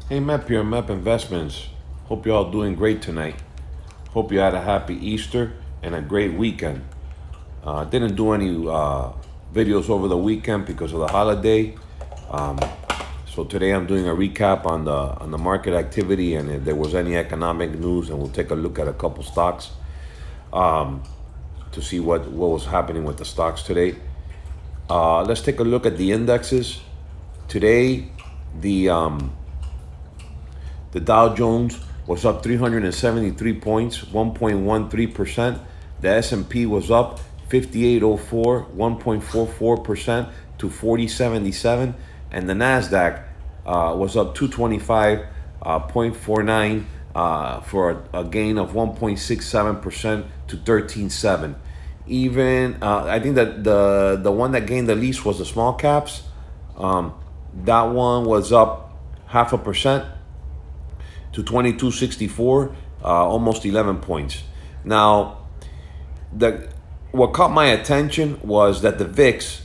Hey Mep here, Mep Investments. Hope you're all doing great tonight. Hope you had a happy Easter and a great weekend. Didn't do any videos over the weekend because of the holiday. Um, so today I'm doing a recap on the market activity and if there was any economic news, and we'll take a look at a couple stocks to see what was happening with the stocks today. Let's take a look at the indexes today. The Dow Jones was up 373 points, 1.13%. The S&P was up 5804, 1.44% to 4077, and the Nasdaq was up 225.49 for a gain of 1.67% to 13.7. Even I think that the one that gained the least was the small caps. That one was up 0.5% to 2264, almost 11 points. Now, what caught my attention was that the VIX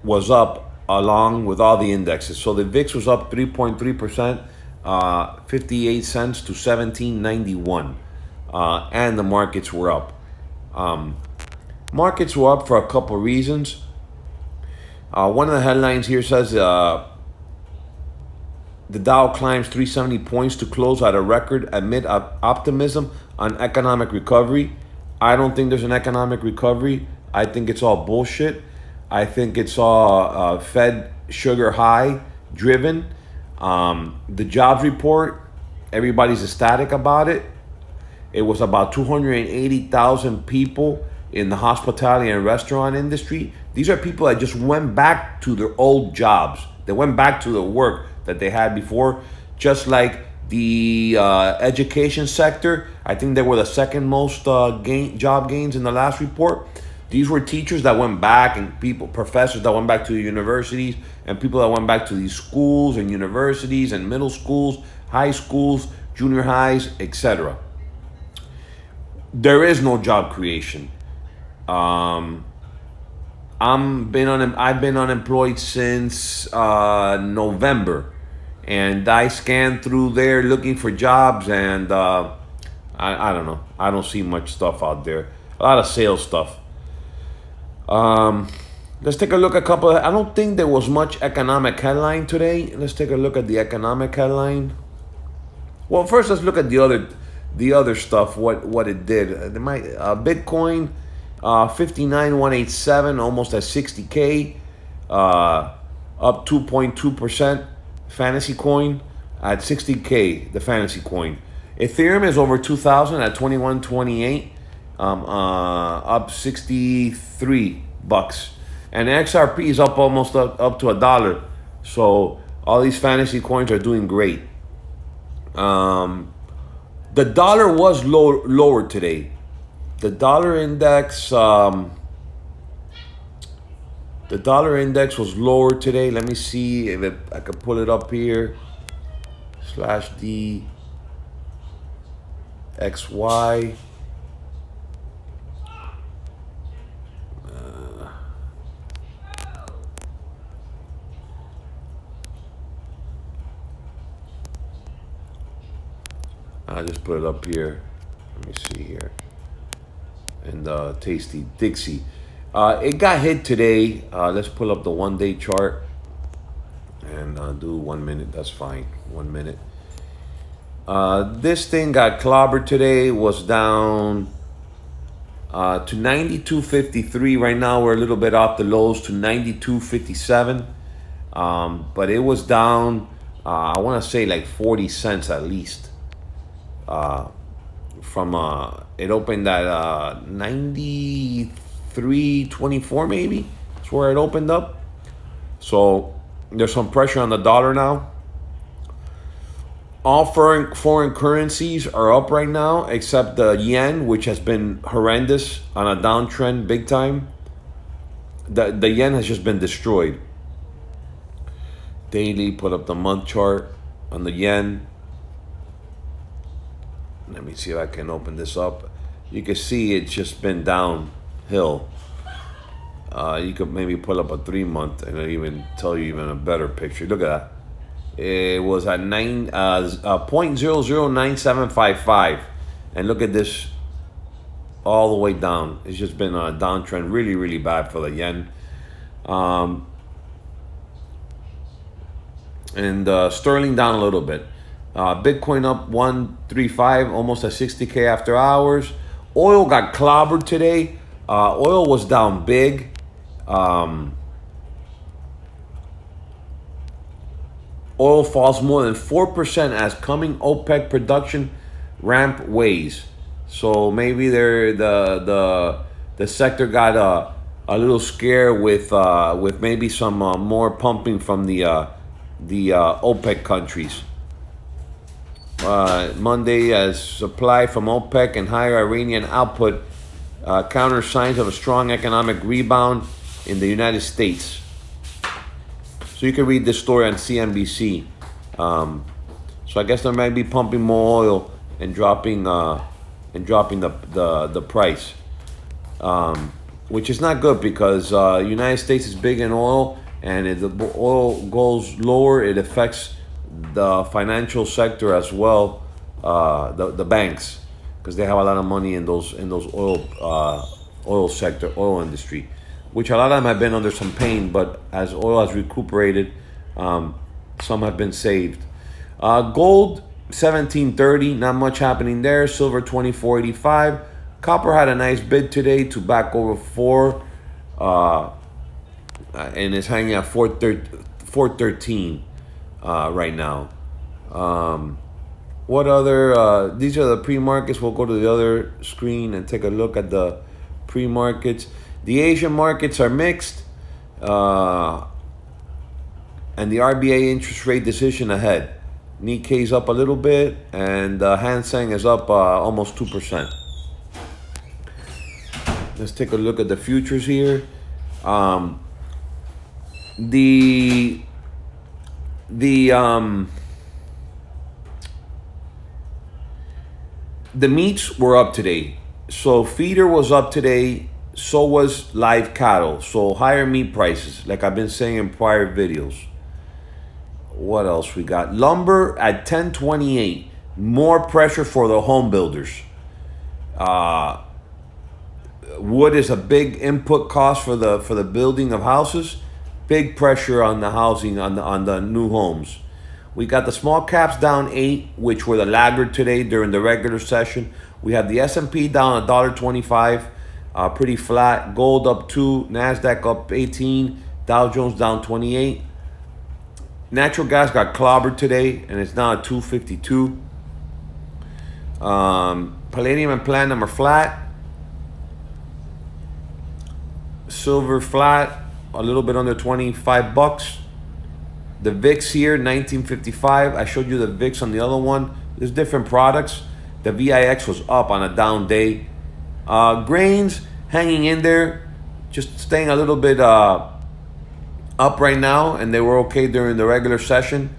was up along with all the indexes. So the VIX was up 3.3%, 58 cents to 1791, and the markets were up. Markets were up for a couple reasons. One of the headlines here says the Dow climbs 370 points to close at a record amid optimism on economic recovery. I don't think there's an economic recovery. I think it's all bullshit. I think it's all Fed sugar high driven. The jobs report, everybody's ecstatic about it. It was about 280,000 people in the hospitality and restaurant industry. These are people that just went back to their old jobs. They went back to the work that they had before, just like the education sector. I think they were the second most job gains in the last report. These were teachers that went back, and professors that went back to the universities, and people that went back to these schools and universities and middle schools, high schools, junior highs, etc. There is no job creation. I've been unemployed since November, and I scanned through there looking for jobs, and I don't know. I don't see much stuff out there. A lot of sales stuff. Let's take a look at a couple. I don't think there was much economic headline today. Let's take a look at the economic headline. Well, first let's look at the other stuff. What it did. Bitcoin. 59,187, almost at 60K, up 2.2%. Fantasy coin at 60K, the fantasy coin. Ethereum is over 2,000 at 2128, up 63 bucks. And XRP is up almost up to $1. So all these fantasy coins are doing great. The dollar was lower today. The dollar index, was lower today. Let me see if I could pull it up here. /DXY. I'll just put it up here. Let me see here. And Tasty Dixie. It got hit today. Let's pull up the 1-day chart and do 1 minute. That's fine. 1 minute. This thing got clobbered today. Was down to 92.53. Right now we're a little bit off the lows to 92.57. But it was down. I want to say like 40 cents at least. From it opened at 93.24 maybe. That's where it opened up. So there's some pressure on the dollar now. All foreign currencies are up right now except the yen, which has been horrendous on a downtrend big time. The yen has just been destroyed. Daily, put up the month chart on the yen. Let me see if I can open this up. You can see it's just been downhill. You could maybe pull up a 3 month and it'll even tell you even a better picture. Look at that. It was at 0.009755, and look at this, all the way down. It's just been a downtrend, really, really bad for the yen. And sterling down a little bit. Bitcoin up 135, almost at 60K after hours. Oil got clobbered today. Oil was down big. Oil falls more than 4% as coming OPEC production ramp weighs. So maybe the sector got a little scared with maybe some more pumping from the OPEC countries. Monday, as supply from OPEC and higher Iranian output counter signs of a strong economic rebound in the United States. So you can read this story on CNBC. So I guess they might be pumping more oil and dropping the price, which is not good because United States is big in oil, and if the oil goes lower, it affects the financial sector as well, the banks, because they have a lot of money in those oil sector, oil industry, which a lot of them have been under some pain, but as oil has recuperated, some have been saved. Gold, 1730, not much happening there. Silver, 2485. Copper had a nice bid today to back over 4, and it's hanging at 413 right now. What other? These are the pre-markets. We'll go to the other screen and take a look at the pre-markets. The Asian markets are mixed, and the RBA interest rate decision ahead. Nikkei's up a little bit, and Hang Seng is up almost 2%. Let's take a look at the futures here. The meats were up today. So feeder was up today. So was live cattle. So higher meat prices, like I've been saying in prior videos. What else we got? Lumber at 1028. More pressure for the home builders. Wood is a big input cost for the building of houses. Big pressure on the housing, on the new homes. We got the small caps down 8, which were the laggard today during the regular session. We have the S&P down $1.25, pretty flat. Gold up 2, Nasdaq up 18, Dow Jones down 28. Natural gas got clobbered today, and it's now at 252. Palladium and platinum are flat. Silver flat, a little bit under 25 bucks. The VIX here, 1955. I showed you the VIX on the other one. There's different products. The VIX was up on a down day. Grains hanging in there, just staying a little bit up right now, and they were okay during the regular session.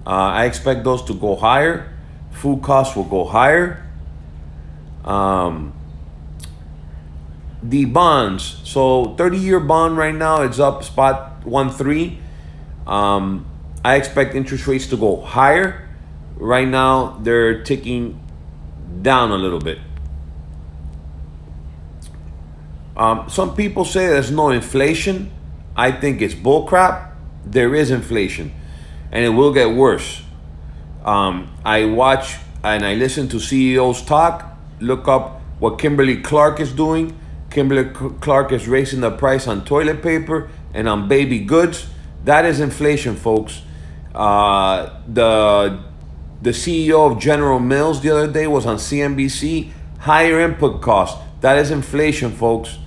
I expect those to go higher. Food costs will go higher. The bonds, so 30-year bond right now, it's up spot 13. I expect interest rates to go higher. Right now, they're ticking down a little bit. Some people say there's no inflation. I think it's bullcrap. There is inflation, and it will get worse. I watch and I listen to CEOs talk. Look up what Kimberly Clark is doing. Kimberly Clark is raising the price on toilet paper and on baby goods. That is inflation, folks. The CEO of General Mills the other day was on CNBC. Higher input costs. That is inflation, folks.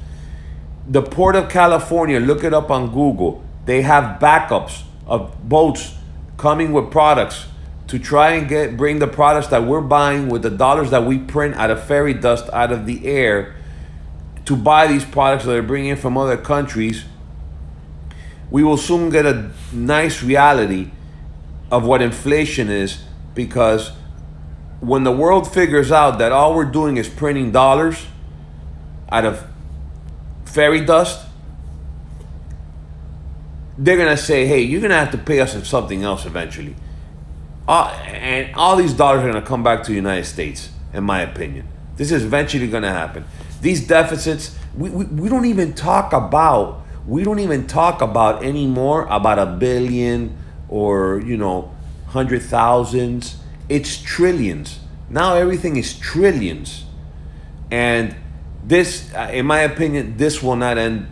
The Port of California, look it up on Google. They have backups of boats coming with products to try and bring the products that we're buying with the dollars that we print out of fairy dust out of the air to buy these products that they're bringing in from other countries. We will soon get a nice reality of what inflation is, because when the world figures out that all we're doing is printing dollars out of fairy dust, they're going to say, hey, you're going to have to pay us something else eventually. And all these dollars are going to come back to the United States, in my opinion. This is eventually going to happen. These deficits, we don't even talk about, anymore about a billion or, hundred thousands. It's trillions. Now everything is trillions. And this, in my opinion, this will not end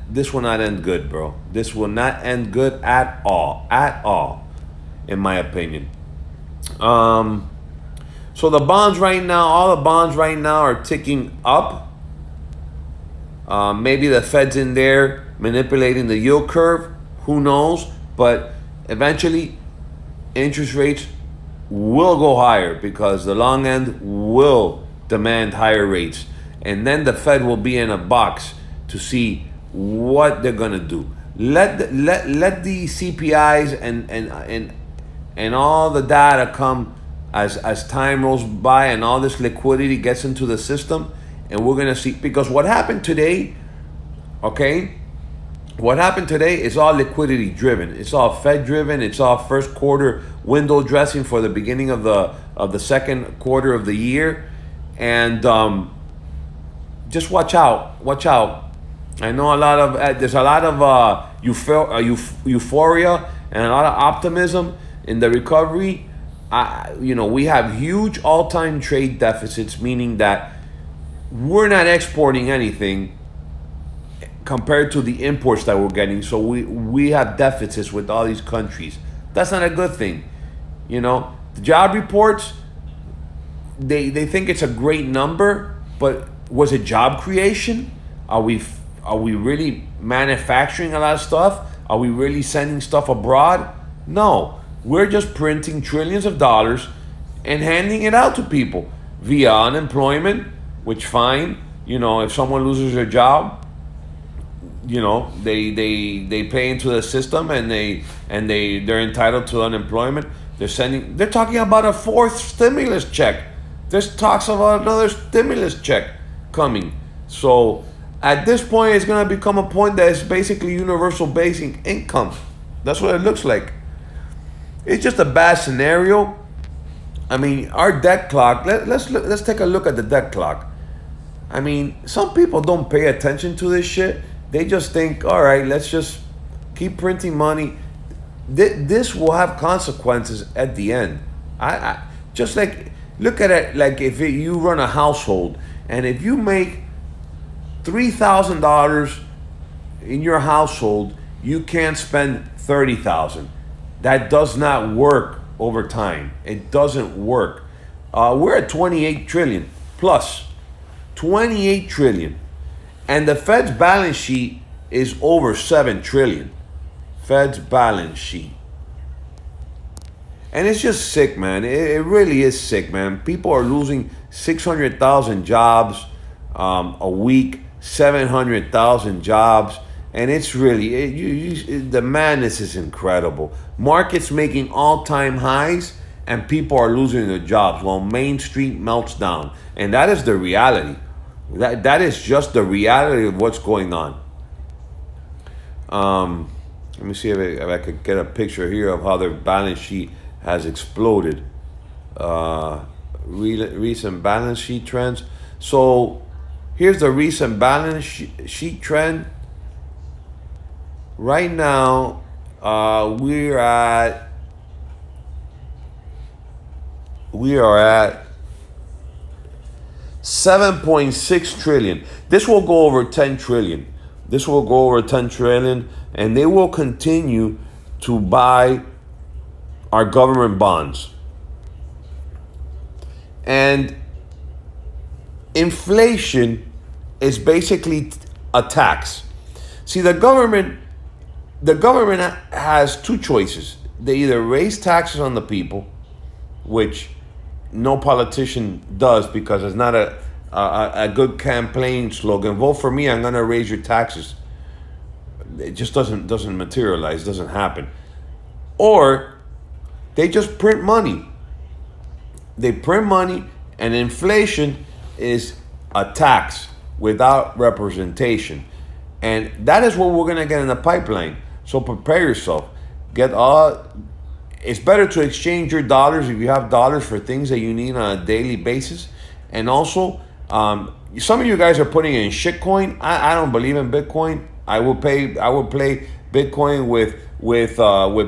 good, bro. This will not end good at all, in my opinion. So the bonds right now, all the bonds right now are ticking up. Maybe the Fed's in there manipulating the yield curve. Who knows? But eventually, interest rates will go higher because the long end will demand higher rates. And then the Fed will be in a box to see what they're gonna do. Let the CPIs and all the data come as time rolls by and all this liquidity gets into the system, and we're gonna see, because what happened today, what happened today is all liquidity driven. It's all Fed driven. It's all first quarter window dressing for the beginning of the second quarter of the year, and just watch out. I know there's a lot of euphoria and a lot of optimism in the recovery. We have huge all-time trade deficits, meaning that we're not exporting anything compared to the imports that we're getting. So we have deficits with all these countries. That's not a good thing. The job reports, they think it's a great number, but was it job creation? Are we really manufacturing a lot of stuff? Are we really sending stuff abroad? No. We're just printing trillions of dollars and handing it out to people via unemployment, which fine. If someone loses their job, they pay into the system and they're entitled to unemployment. They're talking about a fourth stimulus check. There's talks about another stimulus check coming. So at this point, it's going to become a point that is basically universal basic income. That's what it looks like. It's just a bad scenario. I mean, our debt clock, let's take a look at the debt clock. I mean, some people don't pay attention to this shit. They just think, all right, let's just keep printing money. This will have consequences at the end. I just like, look at it like if you run a household and if you make $3,000 in your household, you can't spend $30,000. That does not work over time. It doesn't work. We're at 28 trillion plus. 28 trillion. And the Fed's balance sheet is over 7 trillion. Fed's balance sheet. And it's just sick, man. It really is sick, man. People are losing 600,000 jobs a week, 700,000 jobs. And it's really, the madness is incredible. Markets making all-time highs and people are losing their jobs while Main Street melts down. And that is the reality. That is just the reality of what's going on. Let me see if I could get a picture here of how their balance sheet has exploded. Recent balance sheet trends. So here's the recent balance sheet trend. Right now, we are at 7.6 trillion. This will go over 10 trillion. And they will continue to buy our government bonds. And inflation is basically a tax. See, the government has two choices. They either raise taxes on the people, which no politician does because it's not a good campaign slogan. Vote for me, I'm going to raise your taxes. It just doesn't materialize, doesn't happen. Or they just print money. They print money, and inflation is a tax without representation. And that is what we're going to get in the pipeline. So prepare yourself. it's better to exchange your dollars if you have dollars for things that you need on a daily basis. And also, some of you guys are putting in shitcoin. I don't believe in Bitcoin. I would play Bitcoin with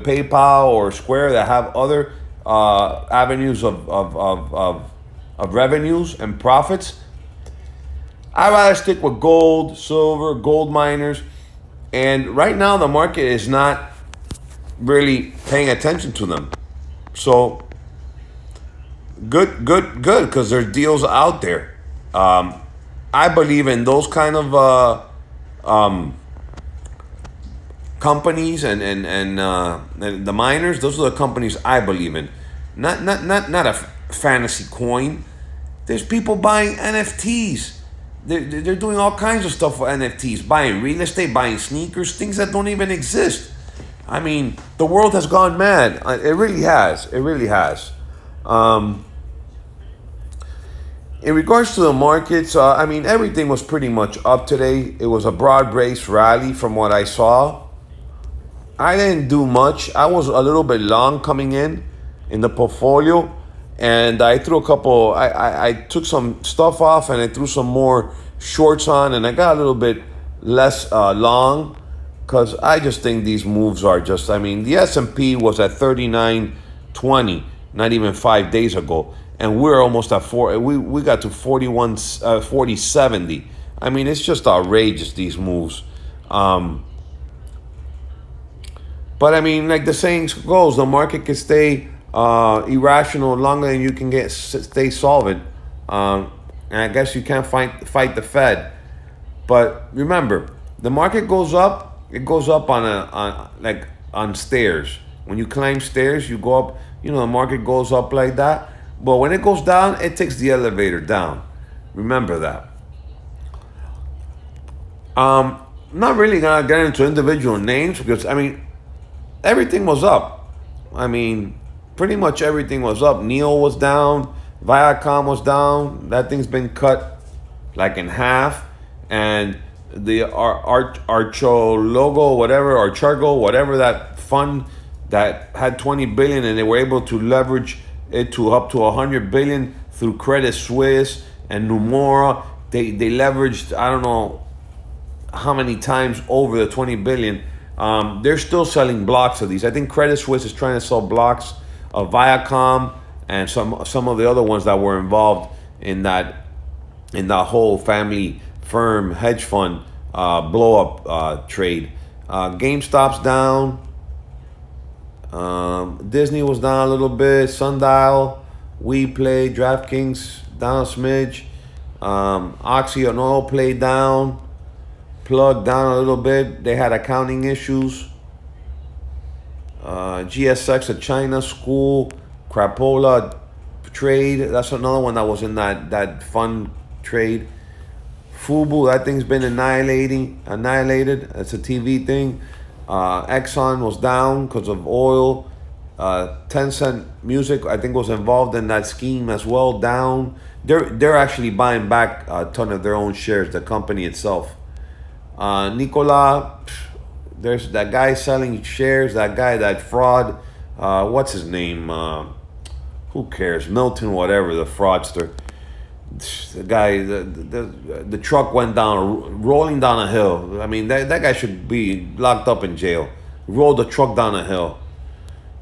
PayPal or Square that have other avenues of revenues and profits. I'd rather stick with gold, silver, gold miners. And right now the market is not really paying attention to them. So good, because there's deals out there. I believe in those kind of companies and the miners. Those are the companies I believe in. Not a fantasy coin. There's people buying NFTs. They're doing all kinds of stuff with NFTs, buying real estate, buying sneakers, things that don't even exist. I mean, the world has gone mad. It really has. It really has. In regards to the markets, I mean, everything was pretty much up today. It was a broad-based rally from what I saw. I didn't do much. I was a little bit long coming in the portfolio. And I threw a couple, I took some stuff off and I threw some more shorts on, and I got a little bit less long because I just think these moves are just, I mean, the S&P was at 39.20 not even 5 days ago, and we're almost at we got to 40.70. I mean, it's just outrageous, these moves. But I mean, like the saying goes, the market can stay irrational longer than you can stay solvent. And I guess you can't fight the Fed. But remember, the market goes up. It goes up on stairs. When you climb stairs, you go up. You know, the market goes up like that. But when it goes down, it takes the elevator down. Remember that. Not really gonna get into individual names because I mean, everything was up. I mean, pretty much everything was up. Neo was down. Viacom was down. That thing's been cut like in half. And the Archargo, whatever that fund that had 20 billion, and they were able to leverage it to up to 100 billion through Credit Suisse and Nomura. They leveraged, I don't know how many times over the 20 billion. They're still selling blocks of these. I think Credit Suisse is trying to sell blocks of Viacom and some of the other ones that were involved in that whole family firm hedge fund blow up trade. GameStop's down. Disney was down a little bit. Sundial, WePlay, DraftKings down a smidge. Oxy and Oil Play down. Plug down a little bit. They had accounting issues. GSX of China, School, Crapola trade. That's another one that was in that fund trade. Fubu, that thing's been annihilated. That's a TV thing. Exxon was down because of oil. Tencent Music, I think, was involved in that scheme as well, down. They're actually buying back a ton of their own shares, the company itself. Nikola, there's that guy selling shares, that fraud. What's his name? Who cares? Milton, whatever, the fraudster. The guy, the truck went down, rolling down a hill. I mean, that guy should be locked up in jail. Rolled the truck down a hill.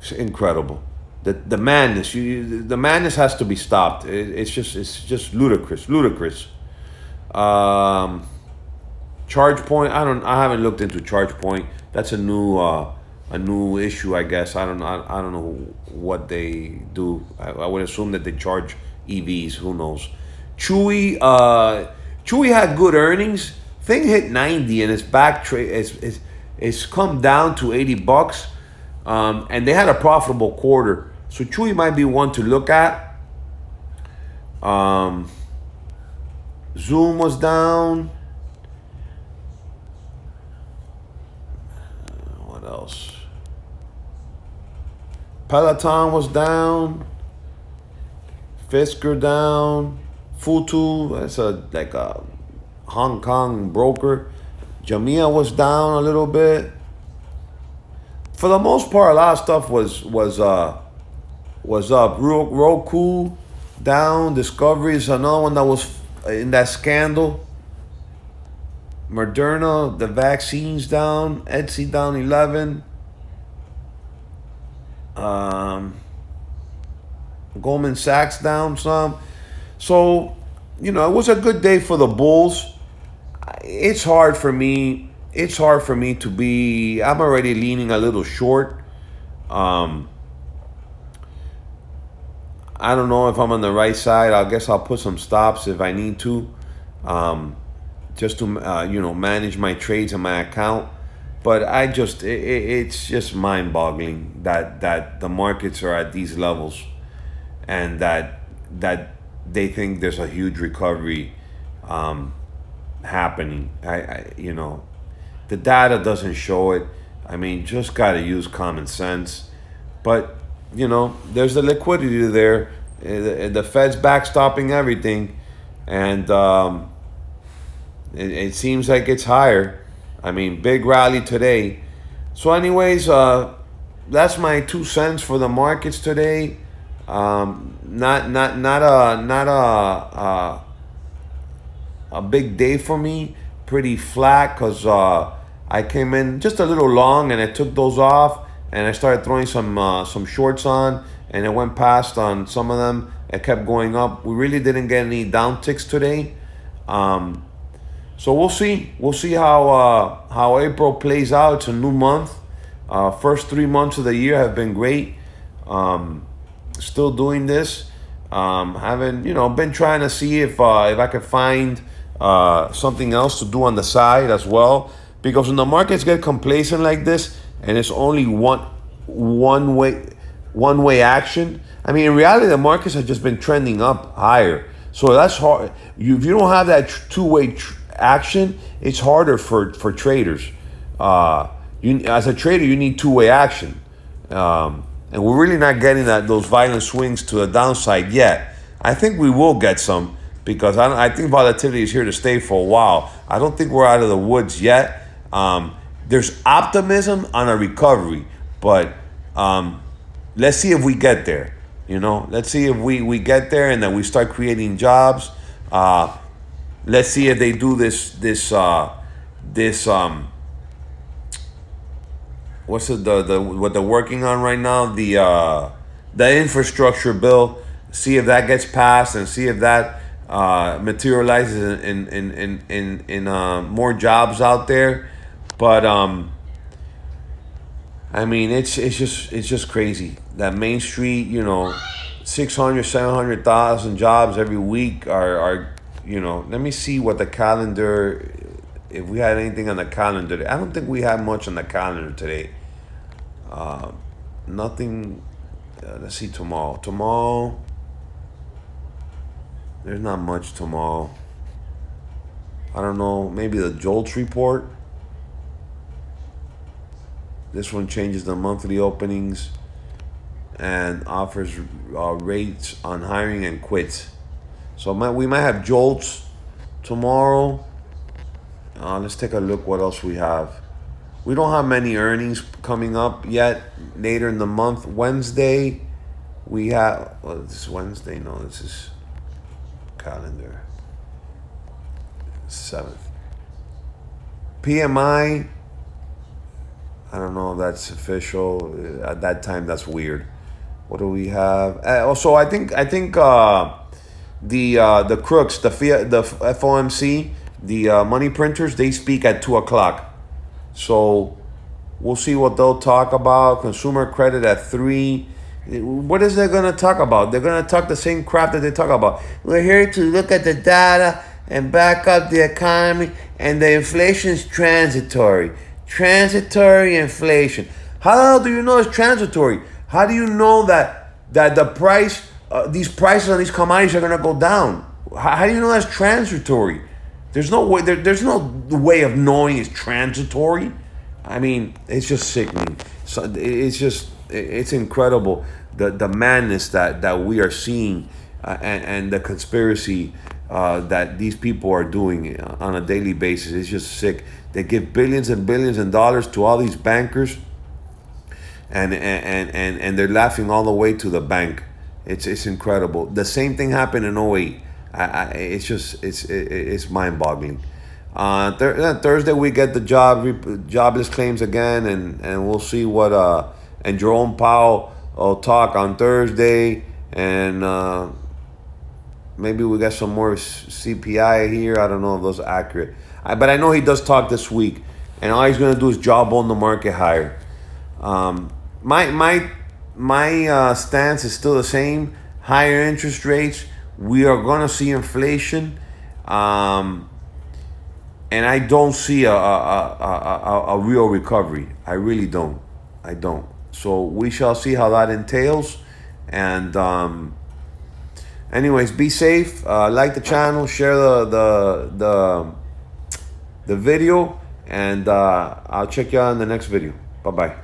It's incredible. The madness, the madness has to be stopped. It's just ludicrous. ChargePoint, I haven't looked into ChargePoint. That's a new issue, I guess. I don't know what they do. I would assume that they charge EVs. Who knows? Chewy had good earnings. Thing hit 90 and it's come down to $80. And they had a profitable quarter. So Chewy might be one to look at. Zoom was down. What else? Peloton was down. Fisker down. Futu, that's like a Hong Kong broker. Jamia was down a little bit. for the most part, a lot of stuff was up. Roku down. Discovery is another one that was in that scandal. Moderna, the vaccines down. Etsy down 11. Goldman Sachs down some. So, it was a good day for the bulls. It's hard for me. It's hard for me to be. I'm already leaning a little short. I don't know if I'm on the right side. I guess I'll put some stops if I need to, just to manage my trades and my account. But it's just mind-boggling that the markets are at these levels, and that they think there's a huge recovery happening. The data doesn't show it. I mean, just gotta use common sense. But there's the liquidity there. The Fed's backstopping everything, and it seems like it's higher. I mean, big rally today. So, anyways, that's my 2 cents for the markets today. Not a big day for me. Pretty flat because I came in just a little long and I took those off and I started throwing some shorts on and it went past on some of them. It kept going up. We really didn't get any down ticks today. So we'll see. We'll see how April plays out. It's a new month. First 3 months of the year have been great. Still doing this. Haven't been trying to see if I could find something else to do on the side as well. Because when the markets get complacent like this and it's only one way action. I mean, in reality, the markets have just been trending up higher. So that's hard. If you don't have that two-way action, it's harder for traders. As a trader, you need two-way action, and we're really not getting those violent swings to the downside yet. I think we will get some because I think volatility is here to stay for a while. I don't think we're out of the woods yet. There's optimism on a recovery, but let's see if we get there. Let's see if we get there and then we start creating jobs. Let's see if they do this what's what they're working on right now, the infrastructure bill. See if that gets passed and see if that materializes in more jobs out there. But I mean, it's just crazy that Main Street, 600, 700,000 jobs every week are. Let me see what the calendar, if we had anything on the calendar. I don't think we have much on the calendar today. Nothing. Let's see tomorrow. Tomorrow, there's not much tomorrow. I don't know, maybe the JOLTS report. This one changes the monthly openings and offers rates on hiring and quits. So we might have JOLTS tomorrow. Let's take a look what else we have. We don't have many earnings coming up yet later in the month. Wednesday, we have... Well, this is Wednesday. No, this is calendar. 7th. PMI, I don't know if that's official. At that time, that's weird. What do we have? Also, I think the crooks, the FOMC, the money printers, they speak at 2:00. So we'll see what they'll talk about. Consumer credit at 3. What is they going to talk about? They're going to talk the same crap that they talk about. We're here to look at the data and back up the economy, and the inflation is transitory. Transitory inflation. How the hell do you know it's transitory? How do you know that the price, these prices on these commodities are going to go down? How do you know that's transitory? There's no way. There's no way of knowing it's transitory. I mean, it's just sickening. So it's incredible the madness that we are seeing, and the conspiracy that these people are doing on a daily basis. It's just sick. They give billions and billions of dollars to all these bankers and they're laughing all the way to the bank. It's incredible. The same thing happened in '08. It's just it's mind boggling. Thursday we get the jobless claims again, and we'll see what and Jerome Powell will talk on Thursday, and maybe we got some more CPI here. I don't know if those are accurate, but I know he does talk this week, and all he's gonna do is jawbone the market higher. My stance is still the same. Higher interest rates. We are gonna see inflation. And I don't see a real recovery. I really don't. I don't. So we shall see how that entails. And anyways, be safe. Like the channel, share the video, and I'll check you out in the next video. Bye bye.